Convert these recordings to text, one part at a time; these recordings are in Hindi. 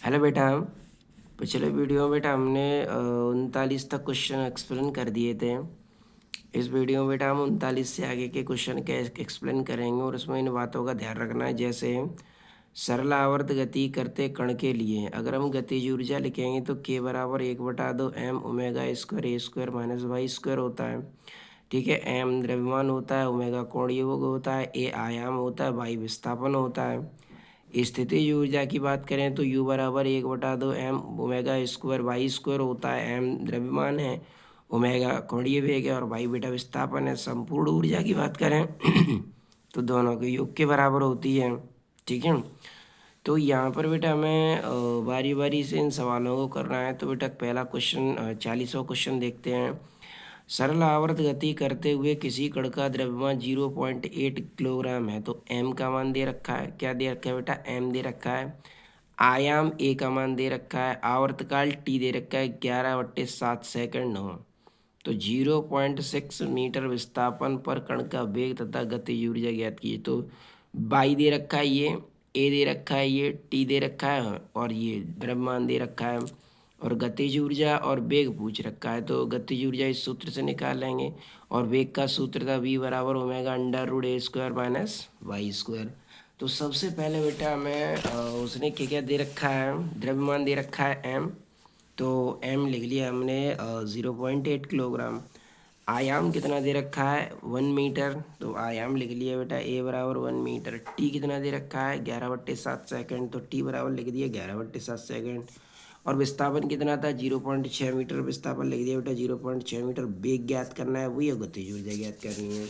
हेलो बेटा। पिछले वीडियो में बेटा हमने 39 तक क्वेश्चन एक्सप्लेन कर दिए थे। इस वीडियो में बेटा हम 39 से आगे के क्वेश्चन के एक्सप्लेन करेंगे और उसमें इन बातों का ध्यान रखना है। जैसे सरल आवर्त गति करते कण के लिए अगर हम गतिज ऊर्जा लिखेंगे तो k बराबर 1/2 m ओमेगा स्क्वायर ए स्क्वायर माइनस वाई स्क्वायर होता है। ठीक है। m द्रव्यमान होता है, ओमेगा कोणीय वेग होता है, a आयाम होता है, वाई विस्थापन होता है। स्थितिज ऊर्जा की बात करें तो U बराबर 1/2 m omega square Y square होता है। m द्रव्यमान है, ओमेगा कोणीय वेग है और वाई बेटा विस्थापन है। संपूर्ण ऊर्जा की बात करें तो दोनों के योग के बराबर होती है। ठीक है। तो यहाँ पर बेटा हमें बारी बारी से इन सवालों को करना है। तो बेटा पहला क्वेश्चन 40वां क्वेश्चन देखते हैं। सरल आवर्त गति करते हुए किसी कण का द्रव्यमान 0.8 किलोग्राम है। तो m का मान दे रखा है। क्या दे रखा है बेटा? m दे रखा है। आयाम a का मान दे रखा है। आवर्तकाल t दे रखा है 11/7 सेकंड हो। तो 0.6 मीटर विस्थापन पर कण का वेग तथा गतिज ऊर्जा ज्ञात कीजिए। तो बाई दे रखा है, ये ए दे रखा है, ये टी दे रखा है और ये द्रव्यमान दे रखा है और गतिज ऊर्जा और वेग पूछ रखा है। तो गतिज ऊर्जा इस सूत्र से निकाल लेंगे और वेग का सूत्र था v बराबर omega under root a square minus y square. तो सबसे पहले बेटा हमें उसने क्या क्या दे रखा है? द्रव्यमान दे रखा है m। तो m लिख लिया हमने 0.8 किलोग्राम। आयाम कितना दे रखा है? 1 मीटर। तो आयाम लिख लिया बेटा a बराबर 1 मीटर। टी कितना दे रखा है? 11/7 सेकंड। तो टी बराबर लिख दिया 11/7 सेकंड। और विस्थापन कितना था? 0.6 मीटर विस्थापन लिख दिया बेटा 0.6 मीटर। वेग ज्ञात करना है, वही गतिज ऊर्जा ज्ञात करनी है।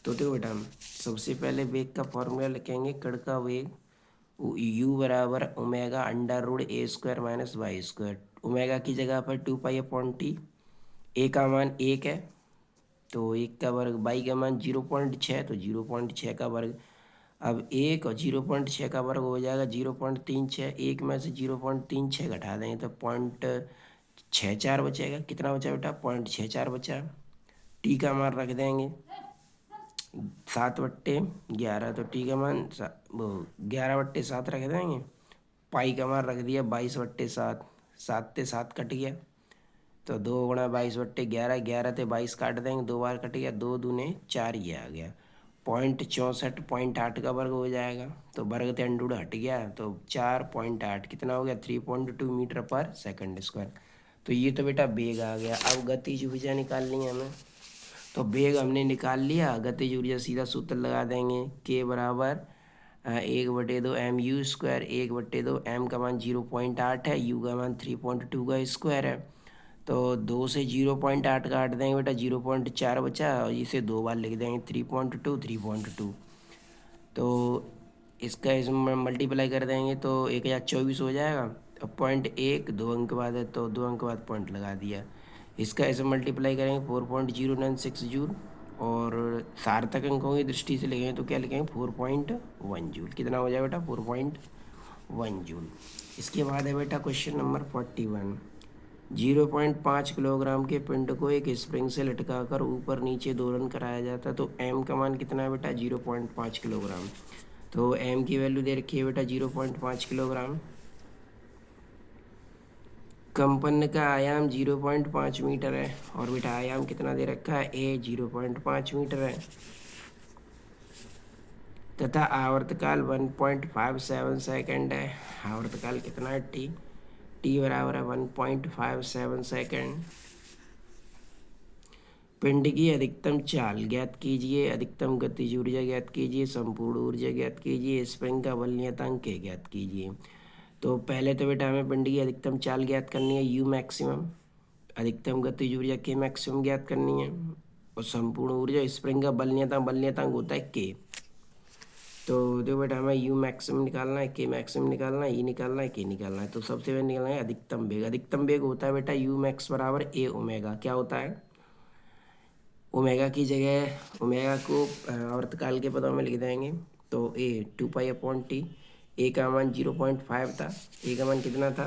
तो देखो बेटा हम सबसे पहले वेग का फॉर्मूला लिखेंगे। कण का वेग u बराबर omega under root a square minus y square. Omega की जगह पर 2 पाई/टी। ए का मान 1 है तो 1 का वर्ग, बाई का मान 0.6 तो 0.6 का वर्ग। अब 1 और 0.6 का वर्ग हो जाएगा 0.36। एक में से 0.36 घटा देंगे तो 0.64 बचेगा। कितना बचा बेटा? 0.64 बचा। टी का मान रख देंगे 7/11। तो टी का मान वो 11/7 रख देंगे। पाई का मान रख दिया 22/7। 7 से 7 कट गया तो 2 × 22/11। 11 से 22 काट देंगे, 2 बार कट गया। 2 दूने 4 ये आ गया। 0.64.8 का वर्ग हो जाएगा। तो वर्ग से अंडूड हट गया तो 4.8 कितना हो गया? 3.2 मीटर पर सेकंड स्क्वायर। तो ये तो बेटा वेग आ गया। अब गतिज ऊर्जा निकालनी है हमें। तो वेग हमने निकाल लिया। गतिज ऊर्जा सीधा सूत्र लगा देंगे। के बराबर 1/2 एम यू स्क्वायर। 1/2 एम का मान 0.8 है, यू का मान 3.2 का स्क्वायर है। तो 2 से 0.8 काट देंगे बेटा 0.4 बचा और इसे 2 बार लिख देंगे 3.2 3.2। तो इसका इसमें मल्टीप्लाई कर देंगे तो 1024 हो जाएगा। अब 0.1 2 अंक बाद है तो 2 अंक बाद पॉइंट लगा दिया। इसका ऐसे मल्टीप्लाई करेंगे 4.096 जूल और सार्थक अंकों की दृष्टि से लिखेंगे तो क्या लिखेंगे? 4.1 जूल। कितना हो जाएगा बेटा? 4.1 जूल। इसके बाद है बेटा क्वेश्चन नंबर 41। 0.5 किलोग्राम के पिंड को एक स्प्रिंग से लटकाकर ऊपर नीचे दोलन कराया जाता है। तो m का मान कितना है बेटा? 0.5 किलोग्राम। तो m की वैल्यू दे रखी है बेटा 0.5 किलोग्राम। कंपन का आयाम 0.5 मीटर है और बेटा आयाम कितना दे रखा है? a 0.5 मीटर है तथा आवर्तकाल 1.57 सेकंड है। आवर्तकाल कितना है? t बराबर है 1.57 सेकंड। पिंड की अधिकतम चाल ज्ञात कीजिए, अधिकतम गतिज ऊर्जा ज्ञात कीजिए, संपूर्ण ऊर्जा ज्ञात कीजिए, स्प्रिंग का बल नियतांक ज्ञात कीजिए। तो पहले तो बेटा हमें पिंड की अधिकतम चाल ज्ञात करनी है यू मैक्सिमम, अधिकतम गतिज ऊर्जा के मैक्सिमम ज्ञात करनी है और संपूर्ण ऊर्जा स्प्रिंग का बल नियतांक होता है के। तो देखो बेटा हमें यू मैक्सिमम निकालना है, के मैक्सिमम निकालना है, ई निकालना है, के निकालना है। तो सबसे पहले निकालना है अधिकतम वेग। अधिकतम वेग होता है बेटा यू मैक्स बराबर ए ओमेगा। क्या होता है? ओमेगा की जगह ओमेगा को आवर्तकाल के पदों में लिख देंगे तो ए 2 पाई/टी। ए का मान 0.5 था। ए का मान कितना था?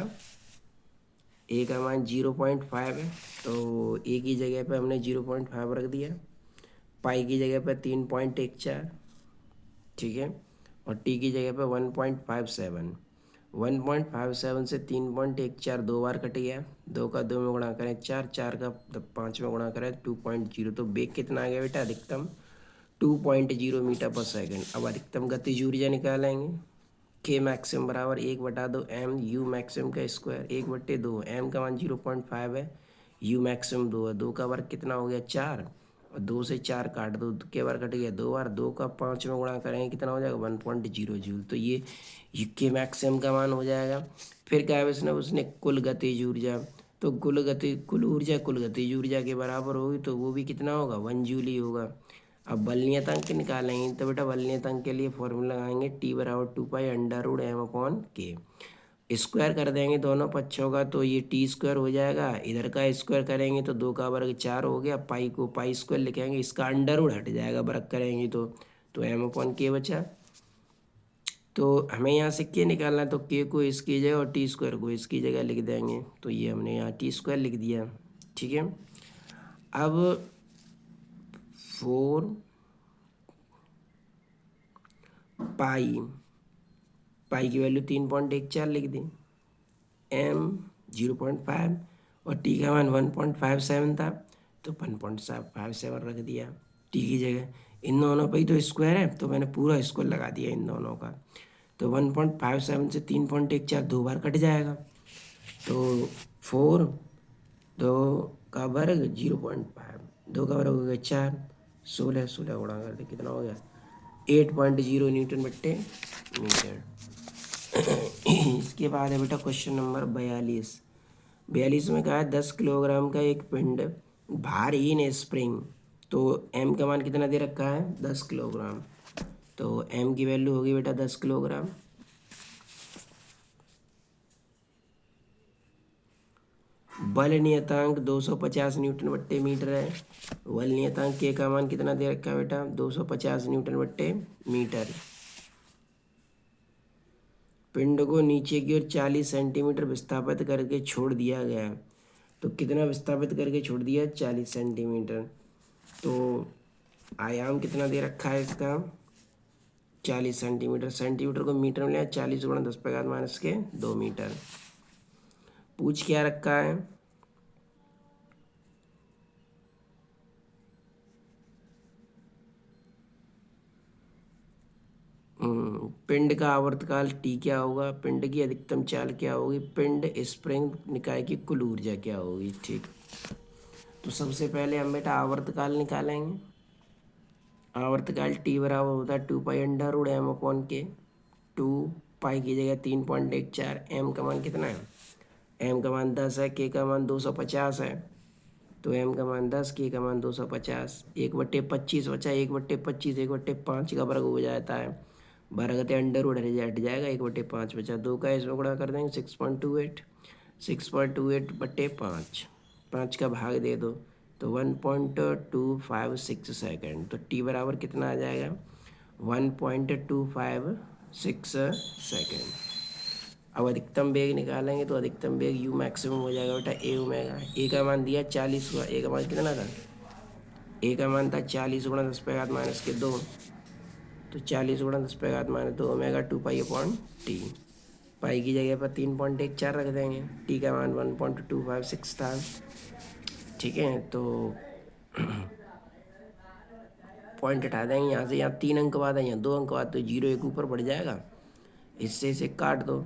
ए का मान 0.5 है तो ए की जगह पे हमने 0.5 रख दिया। पाई की जगह पे 3.14, ठीक है, और टी की जगह पे 1.57। 1.57 से 3.14 दो बार कट गया, 2 का 2 में गुणा करें 4, 4 का 5 में गुणा करें 2.0, तो बेग कितना आ गया बेटा अधिकतम 2.0 मीटर पर सेकंड। अब अधिकतम गतिज ऊर्जा निकालेंगे, के मैक्सिमम बराबर 1/2 एम यू मैक्सिमम का स्क्वायर 1/2, एम का मान 0.5 है, यू मैक्सिमम 2 है, 2 का वर्ग कितना हो गया 4, और 2 से 4 काट दो, के बार कट गया 2 बार, 2 का 5 में गुणा करेंगे कितना हो जाएगा 1.0 जूल, तो ये के मैक्सिमम का मान हो जाएगा। फिर क्या है उसने कुल गतिज ऊर्जा, तो कुल ऊर्जा कुल गतिज ऊर्जा के बराबर होगी, तो वो भी कितना होगा 1 जूल ही होगा। अब बल नियतांक निकालेंगे, तो बेटा बल नियतांक के लिए फॉर्मूला लगाएंगे टी बराबर 2 पाई √m/k, स्क्वायर कर देंगे दोनों पक्षों का, तो ये टी स्क्वायर हो जाएगा, इधर का स्क्वायर करेंगे तो 2 का वर्ग 4 हो गया, पाई को पाई स्क्वायर लिखेंगे, इसका अंडर रूट हट जाएगा वर्ग करेंगे तो m/k बचा। तो हमें यहाँ से के निकालना है, तो के को इसकी जगह और टी स्क्वायर को इसकी जगह लिख देंगे, तो ये हमने यहाँ टी स्क्वायर लिख दिया। ठीक है, अब 4 पाई, पाई की वैल्यू 3.14 लिख दी, एम 0.5 और टी का मान 1.57 था, तो 1.57 रख दिया टी की जगह। इन दोनों पे ही तो स्क्वायर है, तो मैंने पूरा स्क्वायर लगा दिया इन दोनों का, तो 1.57 से 3.14 दो बार कट जाएगा, तो 4 2 का वर्ग 0.5, 2 का वर्ग हो गया 4, 16 16 गुणा कर दे कितना हो गया 8.0 न्यूटन बट्टे मीटर। इसके बाद है बेटा क्वेश्चन नंबर 42। 42 में कहा है 10 किलोग्राम का एक पिंड भारहीन स्प्रिंग, तो एम का मान कितना दे रखा है 10 किलोग्राम, तो एम की वैल्यू होगी बेटा 10 किलोग्राम। बल नियतांक 250 न्यूटन बट्टे मीटर है, बल नियतांक के का मान कितना दे रखा है बेटा 250 न्यूटन बट्टे मीटर। पिंड को नीचे की ओर 40 सेंटीमीटर विस्थापित करके छोड़ दिया गया, तो कितना विस्थापित करके छोड़ दिया 40 सेंटीमीटर, तो आयाम कितना दे रखा है इसका 40 सेंटीमीटर, सेंटीमीटर को मीटर में लिया 40 गुणा 10⁻⁻2 मीटर। पूछ क्या रखा है पिंड का आवर्तकाल टी क्या होगा, पिंड की अधिकतम चाल क्या होगी, पिंड स्प्रिंग निकाय की कुल ऊर्जा क्या होगी। ठीक, तो सबसे पहले हम बेटा आवर्तकाल निकालेंगे। आवर्तकाल टी बराबर होता है 2 पाई √m/k, 2 पाई की जगह 3.14, एम का मान कितना है, एम का मान 10 है, के का मान 250 है, तो एम का मान 10, के का मान 250, 1/25 बचा, 1/25 1/5 का वर्ग हो जाता है, वर्ग अंडर रूट हट जाएगा, 1/5 बचा, 2 का इसमें गुणा कर देंगे 6.28, 6.28/5, 5 का भाग दे दो तो 1.256 सेकेंड, तो टी बराबर कितना आ जाएगा 1.256 सेकेंड। अब अधिकतम वेग निकालेंगे, तो अधिकतम वेग यू मैक्सिमम हो जाएगा बेटा ए ओमेगा, ए का मान दिया 40 हुआ, ए का मान कितना था, ए का मान था 40 गुणा 10⁻⁻2, तो 40 गुणा 10⁻⁻2 ओमेगा 2 पाई/टी, पाई की जगह पर 3.14 रख देंगे, टी का मान 1.256 था। ठीक है, तो पॉइंट हटा देंगे यहाँ से, यहाँ 3 अंक बाद है, यहाँ 2 अंक बाद, तो 0 एक ऊपर बढ़ जाएगा, इससे इसे काट दो,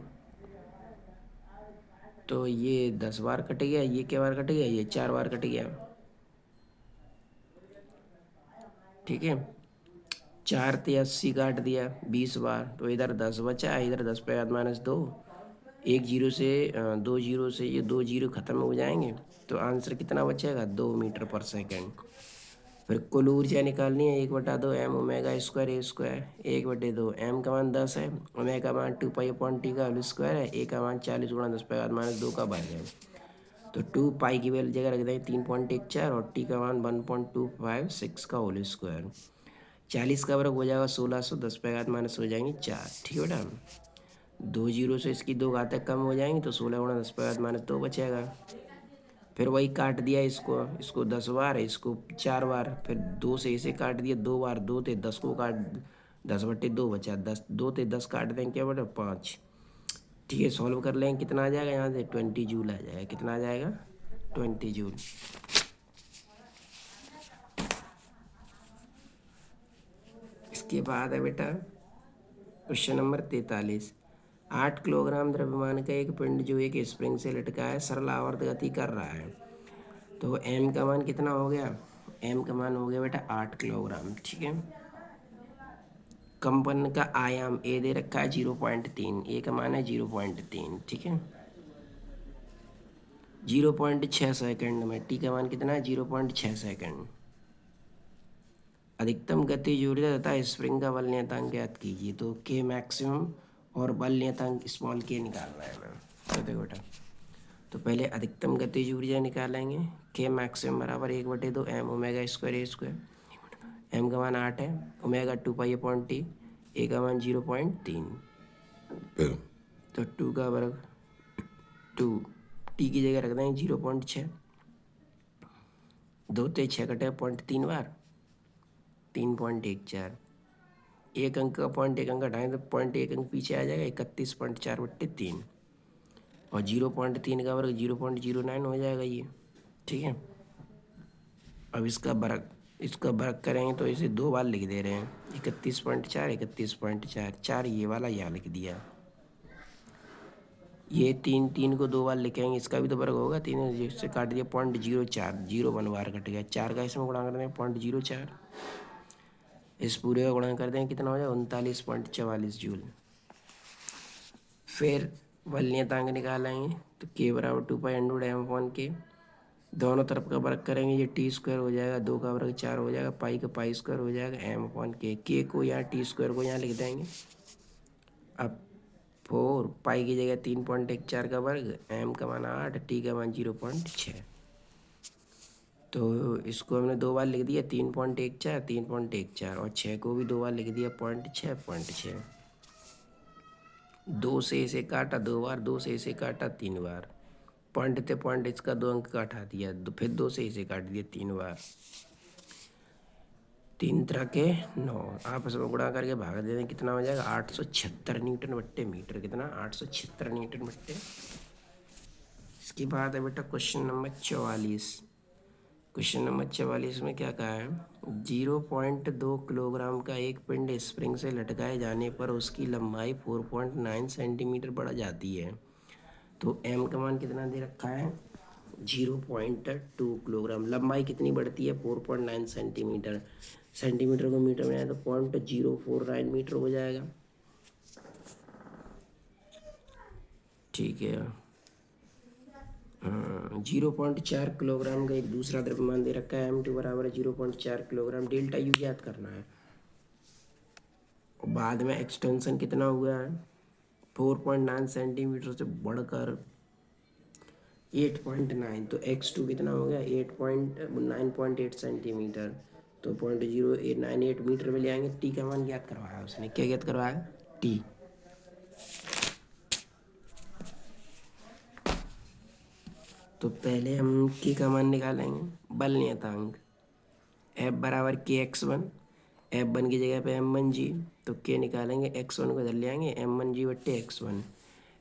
तो ये 10 बार कट गया, ये क्या बार कट गया, ये 4 बार कट गया। ठीक है, 4 ते 80 काट दिया 20 बार, तो इधर 10 बचा, इधर 10⁻⁻2, एक जीरो से 2 जीरो से ये 2 जीरो खत्म हो जाएंगे, तो आंसर कितना बचेगा 2 मीटर पर सेकेंड। फिर कुल ऊर्जा निकालनी है, 1/2 एम ओमेगा स्क्वायर ए स्क्वायर, 1/2 एम का मान 10 है, ओमेगा का मान 2 पाई/टी का होल स्क्वायर है, ए का मान 40 गुणा 10⁻⁻2 का वर्ग है, तो 2 पाई की वैल्यू जगह रख देंगे 3.14 और टी का मान 1.256 का होल स्क्वायर, 40 का वर्ग हो जाएगा 1600, 10⁻⁻ हो जाएंगे 4। ठीक है बेटा, 2 जीरो से इसकी 2 घातें कम हो जाएंगी, तो 16 गुणा 10⁻⁻2 बचेगा। फिर वही काट दिया इसको, इसको 10 बार, इसको 4 बार, फिर 2 से इसे काट दिया 2 बार, 2 ते 10 को काट 10/2 बचा, 10 2 ते 10 काट देंगे क्या बेटा 5, ठीक है, सॉल्व कर लेंगे। कितना आ जाएगा यहाँ से 20 जूल आ जाएगा। कितना आ जाएगा 20 जूल। इसके बाद है बेटा क्वेश्चन नंबर 43। 8 किलोग्राम द्रव्यमान का एक पिंड जो एक स्प्रिंग से लटका है सरल आवर्त गति कर रहा है, तो एम का मान कितना हो गया? एम का मान हो गया बेटा 8 किलोग्राम। ठीक है, कंपन का आयाम ए दे रखा है 0.3, ए का मान है 0.3। ठीक है, 0.6 सेकंड में टी का मान कितना है? 0.6 सेकंड। अधिकतम गतिज ऊर्जा तथा स्प्रिंग का बल नियतांक ज्ञात कीजिए। तो के मैक्सिमम और बल नियतांक स्मॉल के निकालना है मैम। तो देखो बेटा, तो पहले अधिकतम गतिज ऊर्जा निकालेंगे। के मैक्सिमम बराबर 1/2 एम ओमेगा स्क्वायर ए स्क्वायर। एम का मान 8 है, ओमेगा 2 पाई/टी, ए का मान 0.3, तो 2 का वर्ग 2, टी की जगह रख देंगे 0.6, 2 से 6 कटे 0.3 बार, 3.14। एक अंक का पॉइंट एक अंक हटाएं तो 0.1 अंक पीछे आ जाएगा, 31.4/3, और 0.3 का वर्ग 0.09 हो जाएगा ये। ठीक है, अब इसका वर्ग करेंगे तो इसे 2 बार लिख दे रहे हैं, 31.4, 31.4, 4 ये वाला यहाँ लिख दिया। ये 3 को 2 बार लिखेंगे, इसका भी तो वर्ग होगा। 3 जिससे काट दिया 0.04, 0 1 बार कट गया। 4 का इसमें गुणा कर दें 0.04, इस पूरे का गुणा कर दें कितना हो जाए 39.44 जूल। फिर बल नियतांक निकालेंगे, तो के बराबर 2 पाई/m/के, दोनों तरफ का वर्ग करेंगे, ये टी स्क्वायर हो जाएगा, 2 का वर्ग 4 हो जाएगा, पाई का पाई स्क्वायर हो जाएगा, m/के। के को यहाँ टी स्क्वायर को यहाँ लिख देंगे। अब 4 पाई की जगह 3.14 का वर्ग, एम का मान 8, टी का मान 0.6। तो इसको हमने 2 बार लिख दिया, 3.14, 3.14, और 6 को भी 2 बार लिख दिया 0.6, 2 से इसे काटा 2 बार, 2 से इसे काटा 3 बार, पॉइंट थे पॉइंट इसका 2 अंक का हटा दिया, फिर 2 से इसे काट दिया 3 बार, 3 तरह के 9, आपस में गुणा करके भाग दे दें, कितना हो जाएगा 876 न्यूटन/मीटर। कितना? 876 न्यूटन/मीटर। इसके बाद है बेटा क्वेश्चन नंबर 44। क्वेश्चन नंबर 44 में क्या कहा है? 0.2 किलोग्राम का एक पिंड स्प्रिंग से लटकाए जाने पर उसकी लंबाई 4.9 सेंटीमीटर बढ़ जाती है, तो एम का मान कितना दे रखा है? 0.2 किलोग्राम। लंबाई कितनी बढ़ती है? 4.9 सेंटीमीटर। सेंटीमीटर को मीटर में आए तो 0.049 मीटर हो जाएगा। ठीक है, 0.4 किलोग्राम का एक दूसरा द्रव्यमान दे रखा है, m2 बराबर 0.4 किलोग्राम। डेल्टा यू याद करना है। और बाद में एक्सटेंशन कितना हुआ है? 4.9 सेंटीमीटर से बढ़कर 8.9, तो x2 कितना हो गया? 9.8 सेंटीमीटर, तो 0.0898 मीटर में ले आएंगे। टी का मान ज्ञात करवाया उसने। क्या ज्ञात करवाया? टी। तो पहले हम के का मान निकालेंगे, बल नियतांक F बराबर KX1, F1 की जगह पे M1G, तो के निकालेंगे, x1 को इधर ले आएंगे, M1G/x1।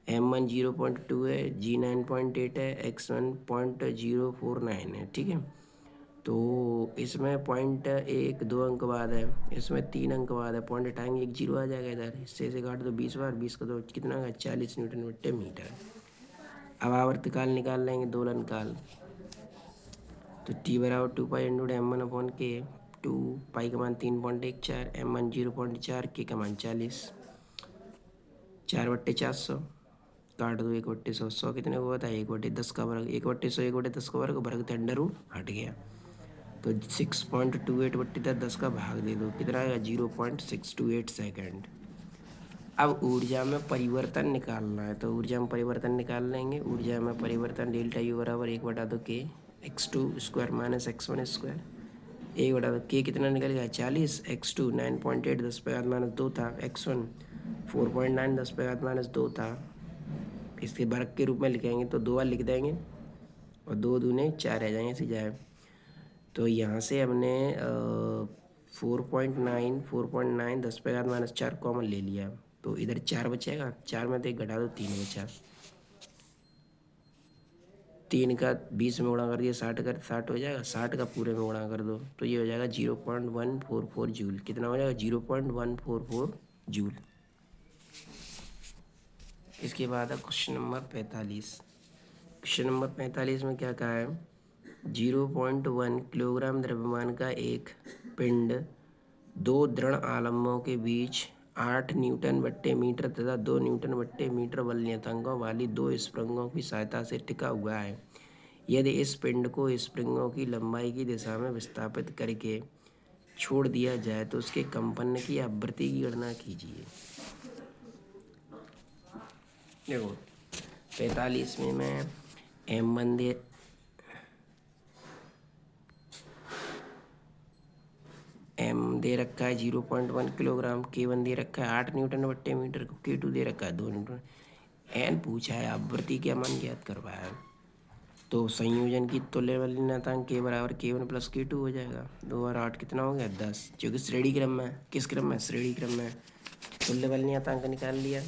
M1 0.2 है, G 9.8 है, x1 0.049 है। ठीक है, तो इसमें 0.1 2 अंक बाद है, इसमें 3 अंक बाद है, पॉइंट हटाएंगे 1 0 आ जाएगा इधर, हिस्से से काट दो 20 बार, 20 का तो कितना होगा 40 न्यूटन/मीटर। अब आवर्तकाल निकाल लेंगे, दोलन काल, तो टी बराबर 2 पाई/m1/के, 2 पाई का मान 3.14, m1 0.4, के का मान 40, 4/400, काट दो 1/100, 100 कितने को होता है? 1/10 का वर्ग, 1/100, 1/10 का वर्ग, वर्ग थे अंडर रूट हट गया, तो 6.28/10, 10 का भाग दे दो, कितना आएगा 0.628 सेकेंड। अब ऊर्जा में परिवर्तन निकालना है, तो ऊर्जा में परिवर्तन निकाल लेंगे। ऊर्जा में परिवर्तन डेल्टा यू बराबर 1/2 के x2 square minus x1 square, 1/2 के कितना निकलेगा 40, x2 9.8 10⁻² था, x1 4.9 10⁻² था। इसके वर्ग के रूप में लिखेंगे तो 2 बार लिख देंगे, और 2 दूने 4 रह जाएंगे ऐसे जाए। तो यहाँ से हमने 4.9 10⁻⁴ कॉमन ले लिया, तो इधर 4 बचेगा, 4 में से 1 घटा दो, 3 बचा। 3 का 20 में गुणा कर दिया, 60 का 60 हो जाएगा, 60 का पूरे में गुणा कर दो तो ये हो जाएगा 0.144 जूल। कितना हो जाएगा? 0.144 जूल। इसके बाद है क्वेश्चन नंबर 45। क्वेश्चन नंबर 45 में क्या कहा है? 0.1 किलोग्राम द्रव्यमान का एक पिंड 2 दृढ़ आलम्बों के बीच 8 न्यूटन बट्टे मीटर तथा 2 न्यूटन बट्टे मीटर बल नियतांकों वाली 2 स्प्रिंगों की सहायता से टिका हुआ है। यदि इस पिंड को स्प्रिंगों की लंबाई की दिशा में विस्थापित करके छोड़ दिया जाए तो उसके कंपन की आवृत्ति की गणना कीजिए। देखो 45 में मैं M1 दे रखा है 0.1 किलोग्राम, K1 दे रखा है 8 न्यूटन बट्टे मीटर को, K2 दे रखा है 2 न्यूटन, N पूछा है आवृत्ति का मान ज्ञात करवाया है। तो संयोजन की तुल्य बल नियतांक K बराबर K1 प्लस K2 हो जाएगा। 2 और 8 कितना हो गया? 10, जो कि श्रेणी क्रम में। किस क्रम में? श्रेणी क्रम में। तुल्य बल नियतांक निकाल लिया।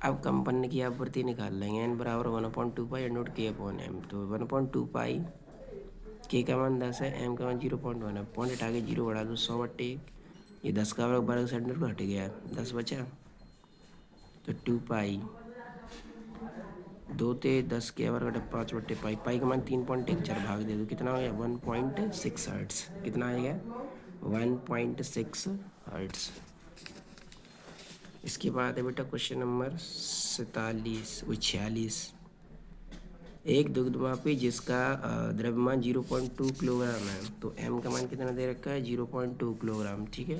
अब कंपन की आवृत्ति निकाल लेंगे। N बराबर 1/2 पाई नोट K/M। तो 1/2 पाई, K का मान 10 है, M का मान 0.1 है। पॉइंट हटा के 0 बढ़ा दो, 100/1। ये 10 का वर्ग सेंटीमीटर पर हट गया, 10 बचा। तो 2 पाई 2 ते 10 के वर्ग 5/पाई। पाई का मान 3.14 भाग दे दो, कितना हो गया? 1.6 हर्ट्स। कितना आ गया? 1.6 हर्ट्स। इसके बाद है बेटा क्वेश्चन नंबर 46। एक दुग्धमापी जिसका द्रव्यमान 0.2 किलोग्राम है, तो M का मान कितना दे रखा है? 0.2 किलोग्राम। ठीक है।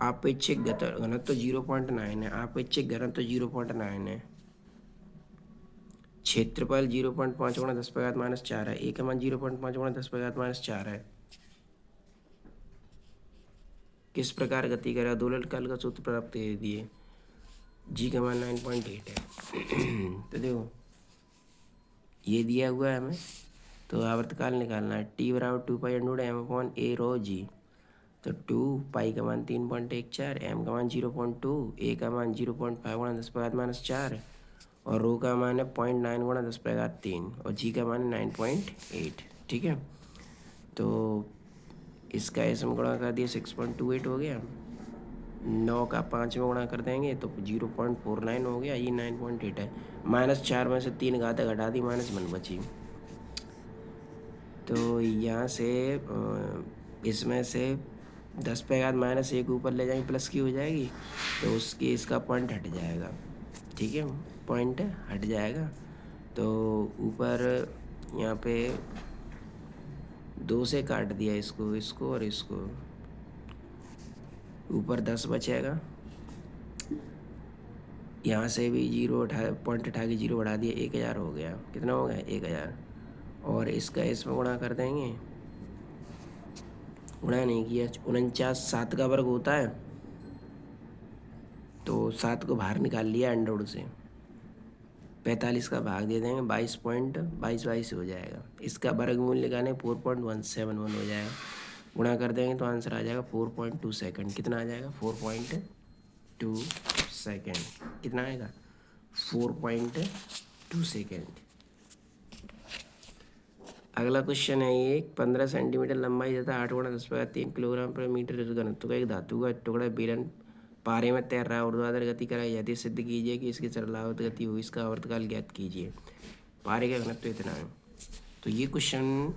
आपेक्षिक घनत्व 0.9 है। आपेक्षिक घनत्व 0.9 है। क्षेत्रफल 0.5 गुणा 10⁻⁻4 है। A का मान 0.5 गुणा 10⁻⁻4 है। किस प्रकार गति करेगा? दोलनकाल का सूत्र प्राप्त कर दिए। G का मान 9.8 है। तो देखो ये दिया हुआ है हमें, तो आवर्तकाल निकालना है। T बराबर 2 पाई M/A rho G। तो 2 पाई का मान 3.14, M का मान 0.2, A का मान 0.5 गुणा 10⁻⁻4 और रो का मान है 0.9 गुणा 10⁻3 और G का मान है 9.8। ठीक है। तो इसका इसमें गुणा कर दिया 6.28 हो गया। 9 का 5 में गुणा कर देंगे तो 0.49 हो गया। ये 9.8 है। -4 में से 3 घात घटा दी, -1 बची। तो यहाँ से इसमें से 10⁻⁻1 ऊपर ले जाएंगे, प्लस की हो जाएगी, तो उसकी इसका पॉइंट हट जाएगा। ठीक है, पॉइंट हट जाएगा। तो ऊपर यहाँ पे 2 से काट दिया इसको और इसको, ऊपर 10 बचेगा। यहाँ से भी पॉइंट उठा के 0 बढ़ा दिया, 1000 हो गया। कितना हो गया? 1000। और इसका इसमें गुणा कर देंगे, गुणा नहीं किया। 49 7 का वर्ग होता है, तो 7 को बाहर निकाल लिया अंडर से। 45 का भाग दे देंगे, 22 हो जाएगा। इसका वर्गमूल निकालें 4.171 हो जाएगा। गुणा कर देंगे तो आंसर आ जाएगा 4.2 सेकेंड। कितना आ जाएगा? 4.2 सेकेंड। कितना आएगा? 4.2 सेकेंड। अगला क्वेश्चन है ये 15 सेंटीमीटर लंबाई तथा 8 गुणा 10⁻3 किलोग्राम पर मीटर घनत्व का एक धातु का टुकड़ा बेलन पारे में तैर रहा है, ऊर्ध्वाधर गति कराई जाती है। सिद्ध कीजिए कि इसकी सरलावर्त गति हुई, इसका आवर्तकाल ज्ञात कीजिए। पारे का घनत्व इतना है। तो ये क्वेश्चन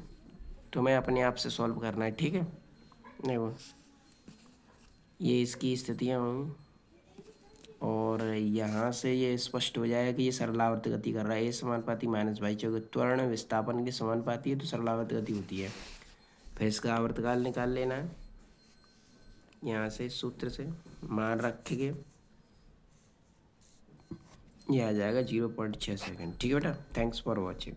तुम्हें अपने आप से सॉल्व करना है। ठीक है। देखो ये इसकी स्थितियाँ होंगी और यहाँ से ये स्पष्ट हो जाएगा कि ये सरलावर्त गति कर रहा है। ए समानुपाती -y, चौके त्वरण विस्थापन के समानुपाती है तो सरलावर्त गति होती है। फिर इसका आवर्तकाल निकाल लेना है यहाँ से सूत्र से मान रख के, ये आ जाएगा 0.6 सेकेंड। ठीक है बेटा, थैंक्स फॉर वॉचिंग।